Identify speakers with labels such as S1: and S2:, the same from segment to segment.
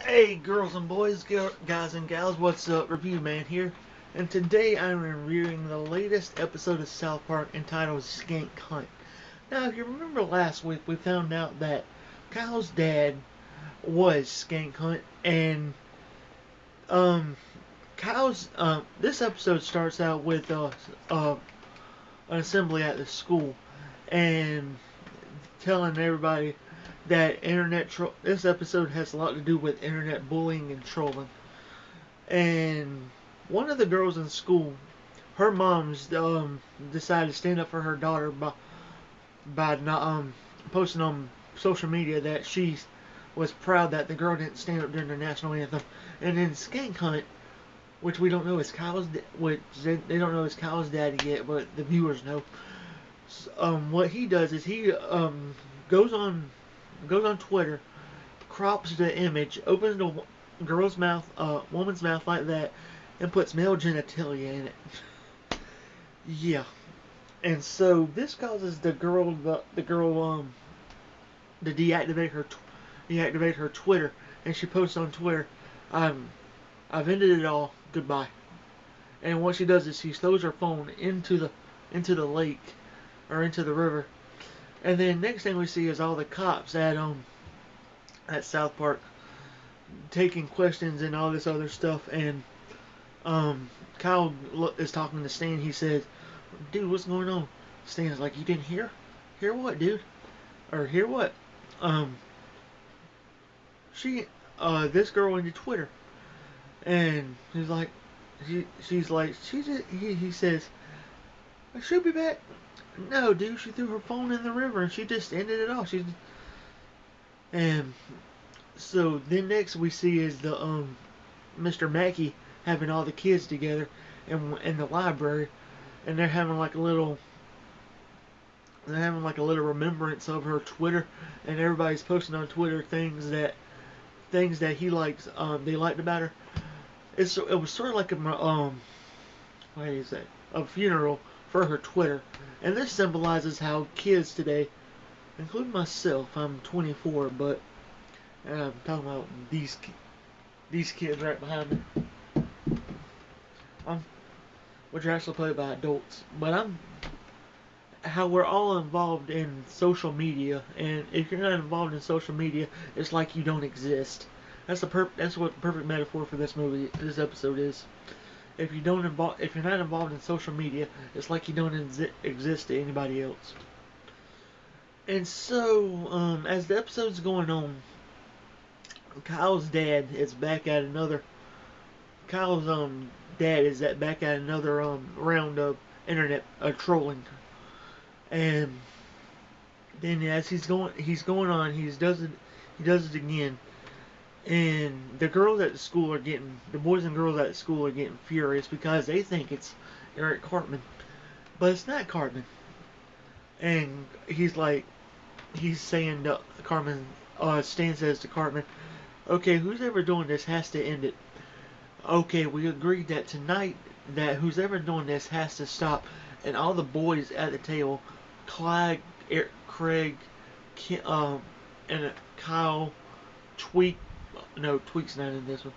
S1: Hey, girls and boys, guys and gals, what's up? Review Man here, and today I'm reviewing the latest episode of South Park entitled Skank Hunt. Now, if you remember last week, we found out that Kyle's dad was Skank Hunt, and um, this episode starts out with an assembly at the school, and telling everybody that this episode has a lot to do with internet bullying and trolling. And one of the girls in school, her mom's decided to stand up for her daughter by not posting on social media that she was proud that the girl didn't stand up during the national anthem. And then Skank Hunt, which we don't know is which they don't know is Kyle's daddy yet, but the viewers know. What he does is he goes on goes on Twitter, crops the image, opens the woman's mouth like that, and puts male genitalia in it. Yeah, and so this causes the girl to deactivate her Twitter, and she posts on Twitter, "I'm I've ended it all. Goodbye." And what she does is she throws her phone into the lake or into the river, and then next thing we see is all the cops at South Park taking questions and all this other stuff, and Kyle is talking to Stan. He says, "Dude, what's going on?" Stan's like, "You didn't hear? Hear what, dude? Or hear what?" Um, she, this girl into Twitter, and he's like, she's like, he says, "She'll be back." No, dude, she threw her phone in the river and she just ended it all. And so then next we see is the Mr. Mackey having all the kids together in the library, and they're having like a little remembrance of her Twitter, and everybody's posting on Twitter things that he likes they liked about her. It was sort of like what is that, a funeral for her Twitter, and this symbolizes how kids today, including myself, I'm 24, but I'm talking about these kids right behind me, um, which are actually played by adults, but I'm how we're all involved in social media, and if you're not involved in social media, it's like you don't exist. That's what the perfect metaphor for this episode is. If you're not involved in social media, it's like you don't exist to anybody else. And so, as the episode's going on, Kyle's dad is back at another. Kyle's dad is back at another round of internet trolling, and then as he's going on, he does it again, and the boys and girls at the school are getting furious because they think it's Eric Cartman, but it's not Cartman. And he's saying to Cartman, Stan says to Cartman, "Okay, who's ever doing this has to end it. Okay, we agreed that tonight that who's ever doing this has to stop." And all the boys at the table, Clyde, Craig, and Kyle, Tweak, no, Tweak's not in this one.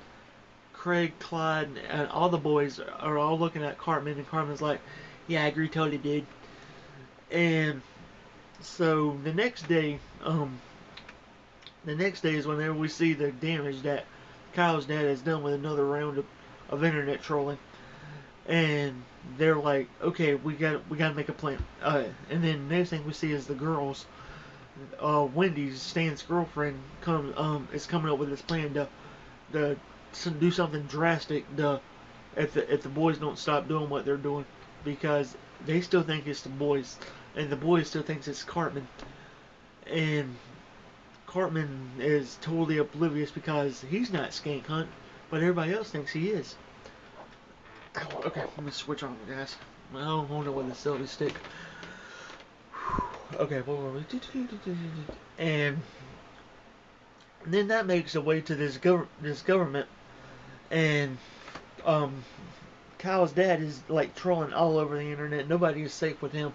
S1: Craig, Clyde, and all the boys are all looking at Cartman, and Cartman's like, "Yeah, I agree, totally, dude." And so the next day is whenever we see the damage that Kyle's dad has done with another round of internet trolling, and they're like, "Okay, we got to make a plan." And then next thing we see is the girls. Wendy's Stan's girlfriend is coming up with this plan to do something drastic to if the boys don't stop doing what they're doing, because they still think it's the boys, and the boys still thinks it's Cartman, and Cartman is totally oblivious because he's not Skank Hunt, but everybody else thinks he is. Okay, let me switch on, guys. I don't hold it with a silly stick. Okay, what were we? And then that makes a way to this government, and um, Kyle's dad is like trolling all over the internet. Nobody is safe with him.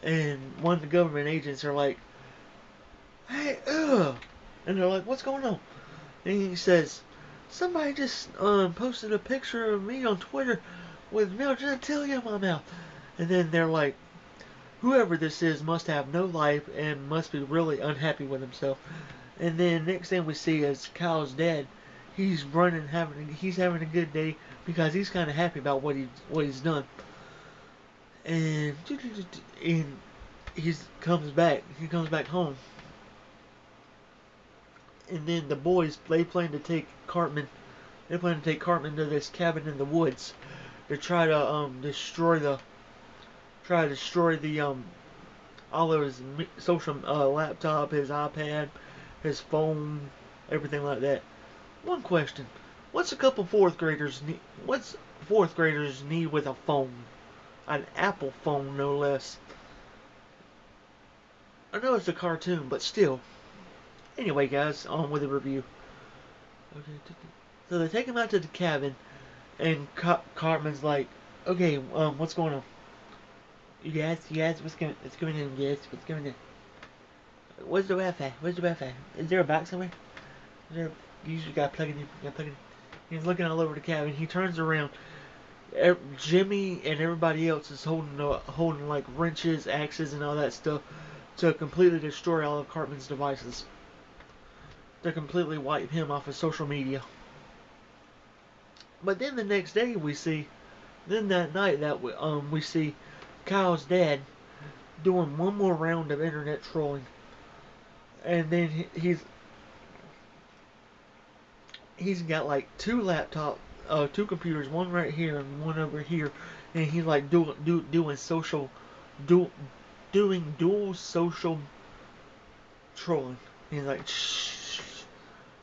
S1: And one of the government agents are like, "Hey, ugh," and they're like, "What's going on?" And he says, somebody just posted a picture of me on Twitter with male genitalia in my mouth. And then they're like, whoever this is must have no life and must be really unhappy with himself. And then next thing we see is Kyle's dad. He's running, he's having a good day because he's kind of happy about what he's done. And he comes back. He comes back home. And then the boys, they plan to take Cartman. They plan to take Cartman to this cabin in the woods to try to destroy the all of his social laptop, his iPad, his phone, everything like that. One question: What's a couple fourth graders need? What's fourth graders need with a phone? An Apple phone, no less. I know it's a cartoon, but still. Anyway, guys, on with the review. Okay, so they take him out to the cabin, and Cartman's like, "Okay, what's going on? You guys, what's going on, guys? What's going on? Where's the Wi-Fi? Where's the Wi-Fi? Is there a box somewhere? Is there? You usually gotta plug it in. You gotta plug it in." He's looking all over the cabin. He turns around. Jimmy and everybody else is holding like wrenches, axes, and all that stuff to completely destroy all of Cartman's devices. To completely wipe him off of social media. But then the next day then that night we see Kyle's dad doing one more round of internet trolling, and then he's got like two computers, one right here and one over here, and he's like do, doing dual social trolling. He's like, shh.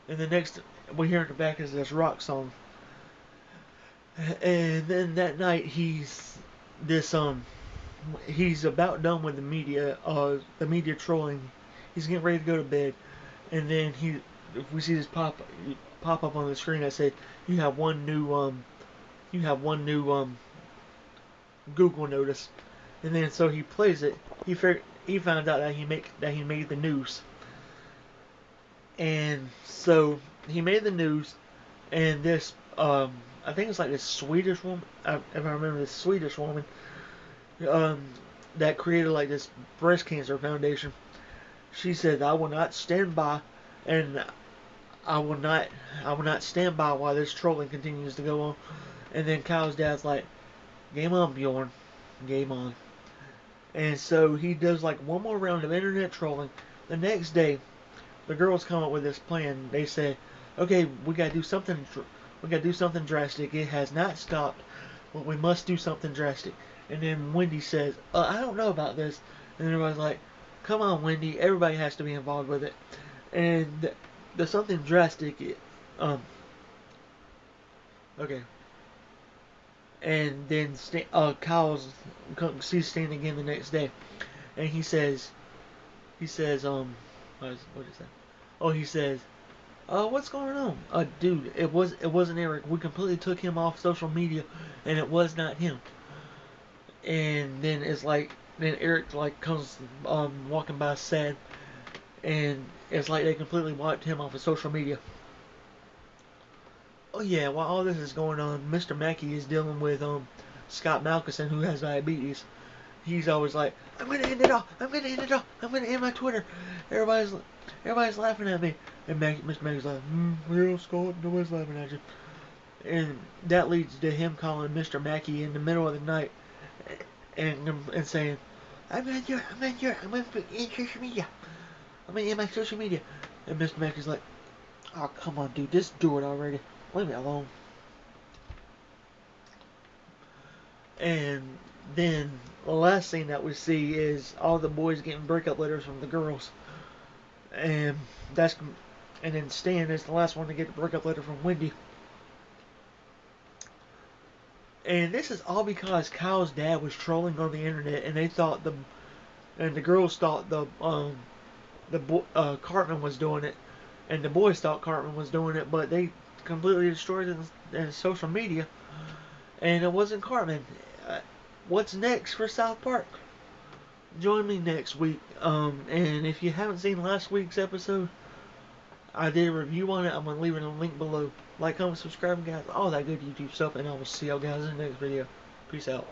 S1: And the next we hear in the back is this rock song. And then that night he's about done with the media trolling. He's getting ready to go to bed, and then we see this pop up on the screen that said you have one new Google notice, and then so he plays it. He found out that he made the news, and so he made the news, and this I think it's like this Swedish woman, if I remember, this Swedish woman um, that created like this breast cancer foundation. She said, "I will not stand by, and I will not stand by while this trolling continues to go on." And then Kyle's dad's like, "Game on, Bjorn, game on." And so he does like one more round of internet trolling. The next day, the girls come up with this plan. They say, "Okay, we gotta do something. We gotta do something drastic. It has not stopped, but we must do something drastic." And then Wendy says, "I don't know about this." And everybody's like, "Come on, Wendy. Everybody has to be involved with it." And the something drastic. Okay. And then Kyle's sees Stan again the next day, and he says, what is that? Oh, he says, what's going on? Dude, it wasn't Eric. We completely took him off social media, and it was not him. And then then Eric like comes walking by sad, and it's like they completely wiped him off of social media. Oh yeah, while all this is going on, Mr. Mackey is dealing with Scott Malkinson, who has diabetes. He's always like, "I'm gonna end it all. I'm gonna end it all. I'm gonna end my Twitter." Everybody's everybody's laughing at me, and Mr. Mackey's like, "Real Scott, nobody's laughing at you." And that leads to him calling Mr. Mackey in the middle of the night and saying, "I'm gonna do it. I'm gonna do it. I'm gonna put in social media. I'm gonna end my social media." And Mr. Mackey's like, "Oh, come on, dude, just do it already. Leave me alone." And then the last thing that we see is all the boys getting breakup letters from the girls, and that's and then Stan is the last one to get a breakup letter from Wendy. And this is all because Kyle's dad was trolling on the internet, and the girls thought Cartman was doing it, and the boys thought Cartman was doing it, but they completely destroyed it in social media, and it wasn't Cartman. What's next for South Park? Join me next week. And if you haven't seen last week's episode, I did a review on it. I'm gonna leave it in a link below. Like, comment, subscribe, guys. All that good YouTube stuff, and I will see y'all guys in the next video. Peace out.